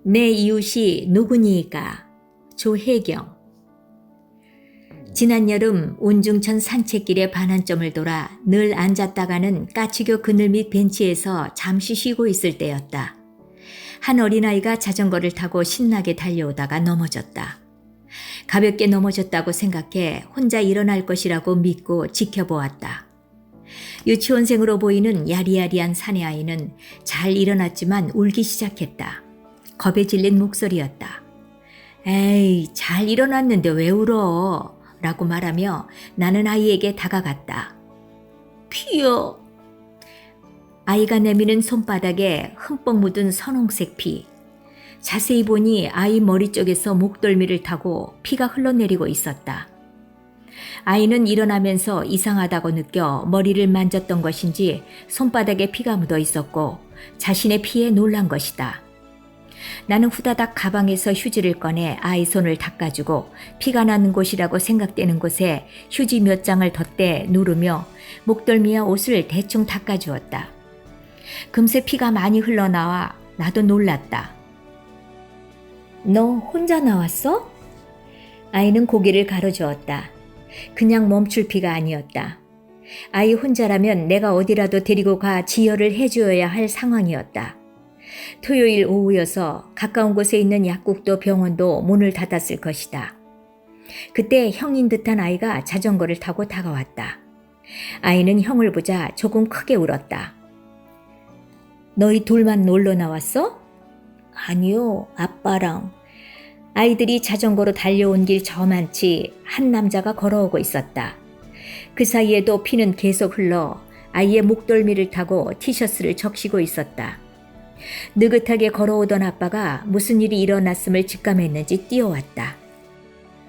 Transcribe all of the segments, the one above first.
내 이웃이 누구니까? 조혜경. 지난 여름 운중천 산책길의 반환점을 돌아 늘 앉았다가는 까치교 그늘 밑 벤치에서 잠시 쉬고 있을 때였다. 한 어린아이가 자전거를 타고 신나게 달려오다가 넘어졌다. 가볍게 넘어졌다고 생각해 혼자 일어날 것이라고 믿고 지켜보았다. 유치원생으로 보이는 야리야리한 사내아이는 잘 일어났지만 울기 시작했다. 겁에 질린 목소리였다. 에이, 잘 일어났는데 왜 울어? 라고 말하며 나는 아이에게 다가갔다. 피요. 아이가 내미는 손바닥에 흠뻑 묻은 선홍색 피. 자세히 보니 아이 머리 쪽에서 목덜미를 타고 피가 흘러내리고 있었다. 아이는 일어나면서 이상하다고 느껴 머리를 만졌던 것인지 손바닥에 피가 묻어 있었고 자신의 피에 놀란 것이다. 나는 후다닥 가방에서 휴지를 꺼내 아이 손을 닦아주고 피가 나는 곳이라고 생각되는 곳에 휴지 몇 장을 덧대 누르며 목덜미와 옷을 대충 닦아주었다. 금세 피가 많이 흘러나와 나도 놀랐다. 너 혼자 나왔어? 아이는 고개를 가로주었다. 그냥 멈출 피가 아니었다. 아이 혼자라면 내가 어디라도 데리고 가 지혈을 해주어야 할 상황이었다. 토요일 오후여서 가까운 곳에 있는 약국도 병원도 문을 닫았을 것이다. 그때 형인 듯한 아이가 자전거를 타고 다가왔다. 아이는 형을 보자 조금 크게 울었다. 너희 둘만 놀러 나왔어? 아니요, 아빠랑. 아이들이 자전거로 달려온 길 저만치 한 남자가 걸어오고 있었다. 그 사이에도 피는 계속 흘러 아이의 목덜미를 타고 티셔츠를 적시고 있었다. 느긋하게 걸어오던 아빠가 무슨 일이 일어났음을 직감했는지 뛰어왔다.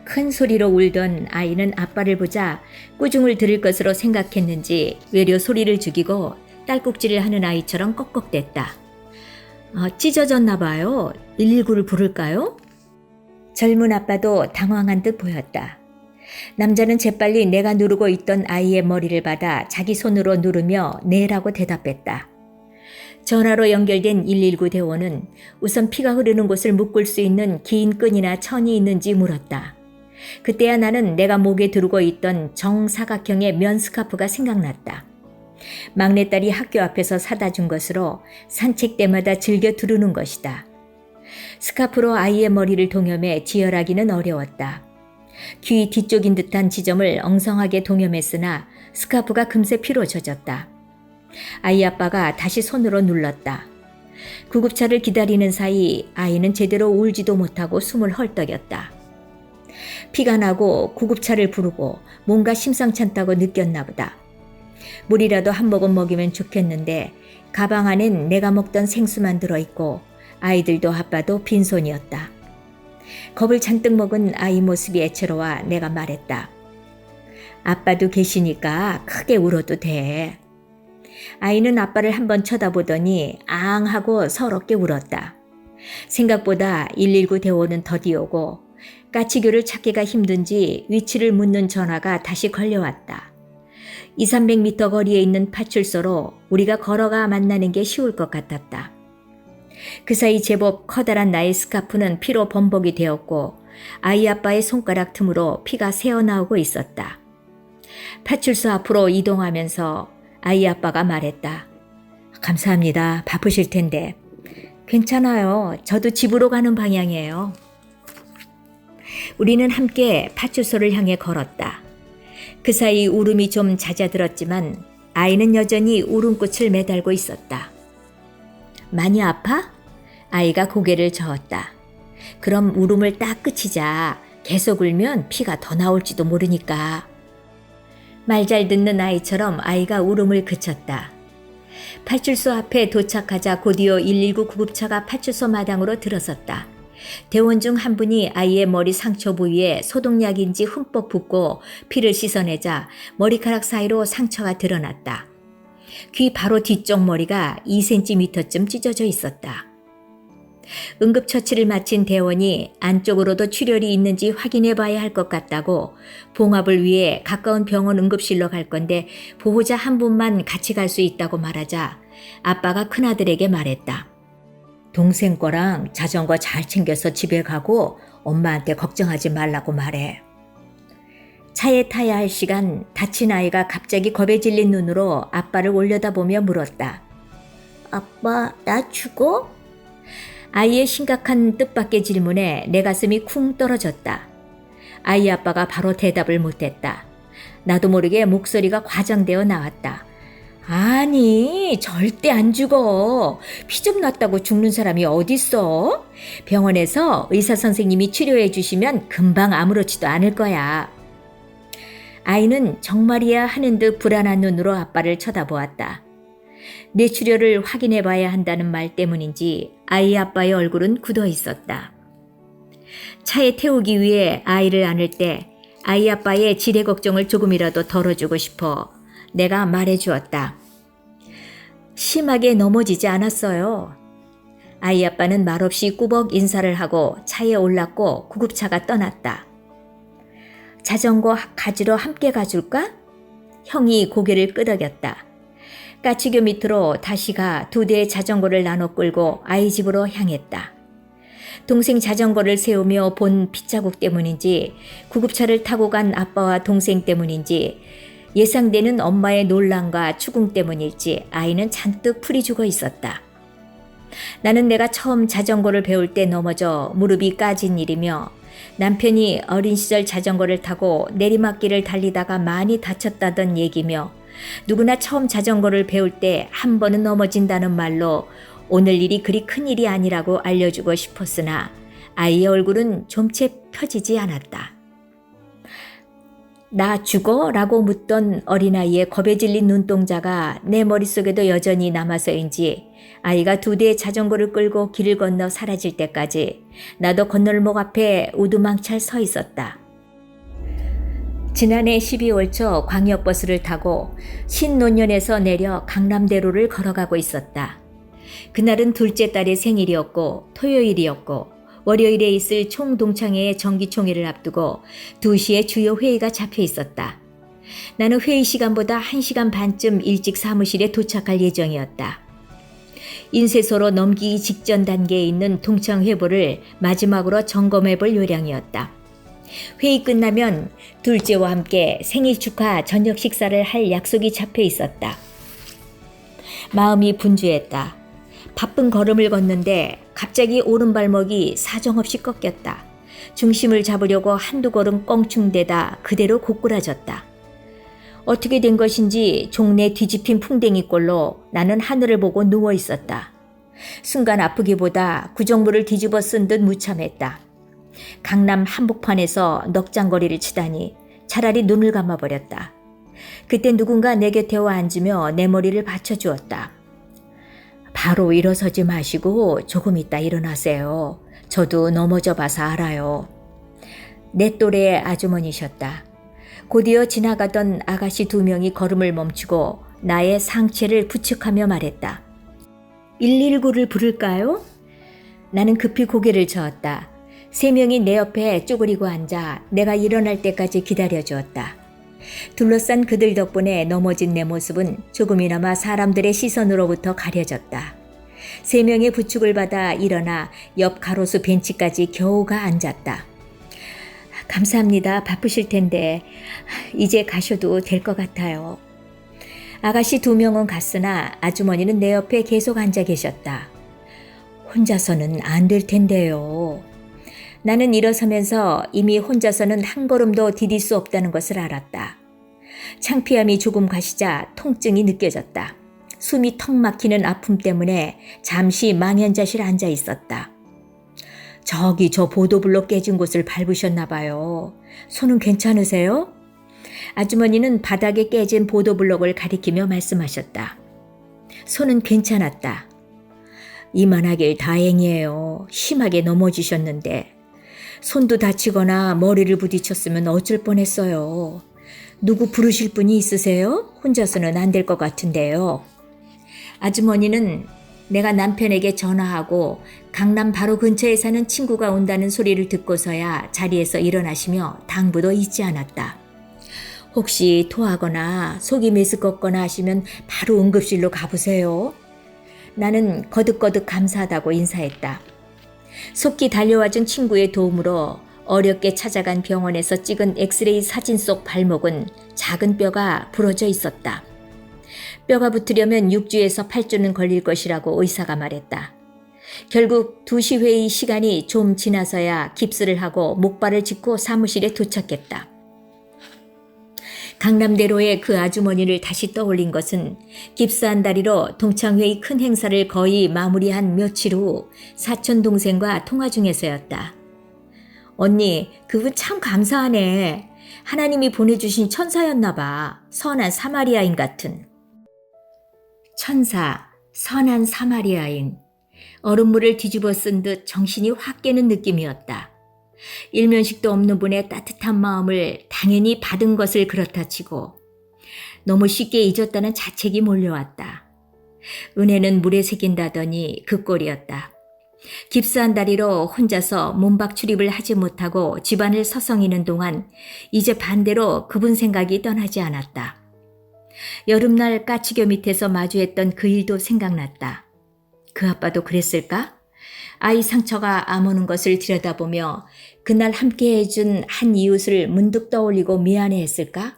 큰 소리로 울던 아이는 아빠를 보자 꾸중을 들을 것으로 생각했는지 외려 소리를 죽이고 딸꾹질을 하는 아이처럼 꺽꺽댔다. 찢어졌나 봐요. 119를 부를까요? 젊은 아빠도 당황한 듯 보였다. 남자는 재빨리 내가 누르고 있던 아이의 머리를 받아 자기 손으로 누르며 네라고 대답했다. 전화로 연결된 119 대원은 우선 피가 흐르는 곳을 묶을 수 있는 긴 끈이나 천이 있는지 물었다. 그때야 나는 내가 목에 두르고 있던 정사각형의 면 스카프가 생각났다. 막내딸이 학교 앞에서 사다 준 것으로 산책 때마다 즐겨 두르는 것이다. 스카프로 아이의 머리를 동여매 지혈하기는 어려웠다. 귀 뒤쪽인 듯한 지점을 엉성하게 동여맸으나 스카프가 금세 피로 젖었다. 아이 아빠가 다시 손으로 눌렀다. 구급차를 기다리는 사이 아이는 제대로 울지도 못하고 숨을 헐떡였다. 피가 나고 구급차를 부르고 뭔가 심상찮다고 느꼈나 보다. 물이라도 한 모금 먹이면 좋겠는데 가방 안엔 내가 먹던 생수만 들어있고 아이들도 아빠도 빈손이었다. 겁을 잔뜩 먹은 아이 모습이 애처로워 내가 말했다. 아빠도 계시니까 크게 울어도 돼. 아이는 아빠를 한번 쳐다보더니 앙 하고 서럽게 울었다. 생각보다 119 대원은 더디 오고 까치교를 찾기가 힘든지 위치를 묻는 전화가 다시 걸려왔다. 200~300m 거리에 있는 파출소로 우리가 걸어가 만나는 게 쉬울 것 같았다. 그 사이 제법 커다란 나의 스카프는 피로 범벅이 되었고 아이 아빠의 손가락 틈으로 피가 새어나오고 있었다. 파출소 앞으로 이동하면서 아이 아빠가 말했다. 감사합니다. 바쁘실 텐데. 괜찮아요. 저도 집으로 가는 방향이에요. 우리는 함께 파출소를 향해 걸었다. 그 사이 울음이 좀 잦아들었지만 아이는 여전히 울음꽃을 매달고 있었다. 많이 아파? 아이가 고개를 저었다. 그럼 울음을 딱 그치자. 계속 울면 피가 더 나올지도 모르니까. 말 잘 듣는 아이처럼 아이가 울음을 그쳤다. 파출소 앞에 도착하자 곧이어 119 구급차가 파출소 마당으로 들어섰다. 대원 중 한 분이 아이의 머리 상처 부위에 소독약인지 흠뻑 붓고 피를 씻어내자 머리카락 사이로 상처가 드러났다. 귀 바로 뒤쪽 머리가 2cm쯤 찢어져 있었다. 응급처치를 마친 대원이 안쪽으로도 출혈이 있는지 확인해 봐야 할 것 같다고 봉합을 위해 가까운 병원 응급실로 갈 건데 보호자 한 분만 같이 갈 수 있다고 말하자 아빠가 큰아들에게 말했다. 동생 거랑 자전거 잘 챙겨서 집에 가고 엄마한테 걱정하지 말라고 말해. 차에 타야 할 시간 다친 아이가 갑자기 겁에 질린 눈으로 아빠를 올려다보며 물었다. 아빠, 나 죽어? 아이의 심각한 뜻밖의 질문에 내 가슴이 쿵 떨어졌다. 아이 아빠가 바로 대답을 못했다. 나도 모르게 목소리가 과장되어 나왔다. 아니, 절대 안 죽어. 피 좀 났다고 죽는 사람이 어딨어? 병원에서 의사 선생님이 치료해 주시면 금방 아무렇지도 않을 거야. 아이는 정말이야 하는 듯 불안한 눈으로 아빠를 쳐다보았다. 뇌출혈을 확인해 봐야 한다는 말 때문인지 아이 아빠의 얼굴은 굳어 있었다. 차에 태우기 위해 아이를 안을 때 아이 아빠의 지레 걱정을 조금이라도 덜어주고 싶어 내가 말해주었다. 심하게 넘어지지 않았어요. 아이 아빠는 말없이 꾸벅 인사를 하고 차에 올랐고 구급차가 떠났다. 자전거 가지러 함께 가줄까? 형이 고개를 끄덕였다. 까치교 밑으로 다시 가 2대의 자전거를 나눠 끌고 아이 집으로 향했다. 동생 자전거를 세우며 본 핏자국 때문인지 구급차를 타고 간 아빠와 동생 때문인지 예상되는 엄마의 놀람과 추궁 때문일지 아이는 잔뜩 풀이 죽어 있었다. 나는 내가 처음 자전거를 배울 때 넘어져 무릎이 까진 일이며 남편이 어린 시절 자전거를 타고 내리막길을 달리다가 많이 다쳤다던 얘기며 누구나 처음 자전거를 배울 때 한 번은 넘어진다는 말로 오늘 일이 그리 큰 일이 아니라고 알려주고 싶었으나 아이의 얼굴은 좀채 펴지지 않았다. 나 죽어? 라고 묻던 어린아이의 겁에 질린 눈동자가 내 머릿속에도 여전히 남아서인지 아이가 2대의 자전거를 끌고 길을 건너 사라질 때까지 나도 건널목 앞에 우두망찰 서 있었다. 지난해 12월 초 광역버스를 타고 신논현에서 내려 강남대로를 걸어가고 있었다. 그날은 둘째 딸의 생일이었고 토요일이었고 월요일에 있을 총동창회의 정기총회를 앞두고 2시에 주요 회의가 잡혀 있었다. 나는 회의 시간보다 1시간 반쯤 일찍 사무실에 도착할 예정이었다. 인쇄소로 넘기기 직전 단계에 있는 동창회보를 마지막으로 점검해 볼 요량이었다. 회의 끝나면 둘째와 함께 생일 축하 저녁 식사를 할 약속이 잡혀 있었다. 마음이 분주했다. 바쁜 걸음을 걷는데 갑자기 오른발목이 사정없이 꺾였다. 중심을 잡으려고 한두 걸음 껑충대다 그대로 고꾸라졌다. 어떻게 된 것인지 종래 뒤집힌 풍뎅이꼴로 나는 하늘을 보고 누워 있었다. 순간 아프기보다 구정물을 뒤집어 쓴 듯 무참했다. 강남 한복판에서 넉장거리를 치다니 차라리 눈을 감아버렸다. 그때 누군가 내 곁에 와 앉으며 내 머리를 받쳐주었다. 바로 일어서지 마시고 조금 있다 일어나세요. 저도 넘어져 봐서 알아요. 내 또래의 아주머니셨다. 곧이어 지나가던 아가씨 2명이 걸음을 멈추고 나의 상체를 부축하며 말했다. 119를 부를까요? 나는 급히 고개를 저었다. 3명이 내 옆에 쪼그리고 앉아 내가 일어날 때까지 기다려주었다. 둘러싼 그들 덕분에 넘어진 내 모습은 조금이나마 사람들의 시선으로부터 가려졌다. 3명의 부축을 받아 일어나 옆 가로수 벤치까지 겨우 가 앉았다. 감사합니다. 바쁘실 텐데 이제 가셔도 될 것 같아요. 아가씨 2명은 갔으나 아주머니는 내 옆에 계속 앉아 계셨다. 혼자서는 안 될 텐데요. 나는 일어서면서 이미 혼자서는 한 걸음도 디딜 수 없다는 것을 알았다. 창피함이 조금 가시자 통증이 느껴졌다. 숨이 턱 막히는 아픔 때문에 잠시 망연자실 앉아 있었다. 저기 저 보도블록 깨진 곳을 밟으셨나 봐요. 손은 괜찮으세요? 아주머니는 바닥에 깨진 보도블록을 가리키며 말씀하셨다. 손은 괜찮았다. 이만하길 다행이에요. 심하게 넘어지셨는데. 손도 다치거나 머리를 부딪혔으면 어쩔 뻔했어요. 누구 부르실 분이 있으세요? 혼자서는 안 될 것 같은데요. 아주머니는 내가 남편에게 전화하고 강남 바로 근처에 사는 친구가 온다는 소리를 듣고서야 자리에서 일어나시며 당부도 잊지 않았다. 혹시 토하거나 속이 메스껍거나 하시면 바로 응급실로 가보세요. 나는 거듭거듭 감사하다고 인사했다. 속히 달려와준 친구의 도움으로 어렵게 찾아간 병원에서 찍은 엑스레이 사진 속 발목은 작은 뼈가 부러져 있었다. 뼈가 붙으려면 6주에서 8주는 걸릴 것이라고 의사가 말했다. 결국 2시 회의 시간이 좀 지나서야 깁스를 하고 목발을 짚고 사무실에 도착했다. 강남대로의 그 아주머니를 다시 떠올린 것은 깁스한 다리로 동창회의 큰 행사를 거의 마무리한 며칠 후 사촌 동생과 통화 중에서였다. 언니, 그분 참 감사하네. 하나님이 보내주신 천사였나 봐. 선한 사마리아인 같은. 천사, 선한 사마리아인. 얼음물을 뒤집어 쓴 듯 정신이 확 깨는 느낌이었다. 일면식도 없는 분의 따뜻한 마음을 당연히 받은 것을 그렇다 치고 너무 쉽게 잊었다는 자책이 몰려왔다. 은혜는 물에 새긴다더니 그 꼴이었다. 깁스한 다리로 혼자서 몸박 출입을 하지 못하고 집안을 서성이는 동안 이제 반대로 그분 생각이 떠나지 않았다. 여름날 까치교 밑에서 마주했던 그 일도 생각났다. 그 아빠도 그랬을까? 아이 상처가 아무는 것을 들여다보며 그날 함께 해준 한 이웃을 문득 떠올리고 미안해했을까?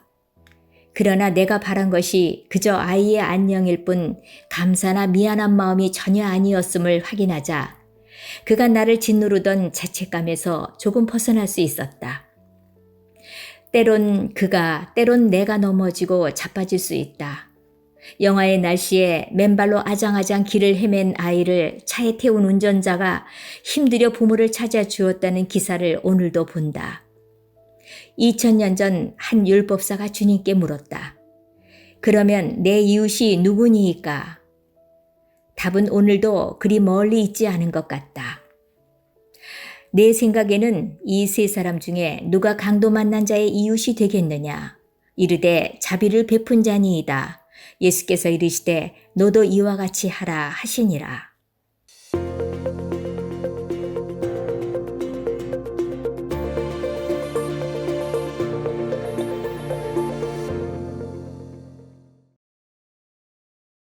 그러나 내가 바란 것이 그저 아이의 안녕일 뿐 감사나 미안한 마음이 전혀 아니었음을 확인하자 그가 나를 짓누르던 죄책감에서 조금 벗어날 수 있었다. 때론 그가, 때론 내가 넘어지고 자빠질 수 있다. 영하의 날씨에 맨발로 아장아장 길을 헤맨 아이를 차에 태운 운전자가 힘들여 부모를 찾아 주었다는 기사를 오늘도 본다. 2000년 전 한 율법사가 주님께 물었다. 그러면 내 이웃이 누구니이까? 답은 오늘도 그리 멀리 있지 않은 것 같다. 내 생각에는 이 세 사람 중에 누가 강도 만난 자의 이웃이 되겠느냐? 이르되 자비를 베푼 자니이다. 예수께서 이르시되 너도 이와 같이 하라 하시니라.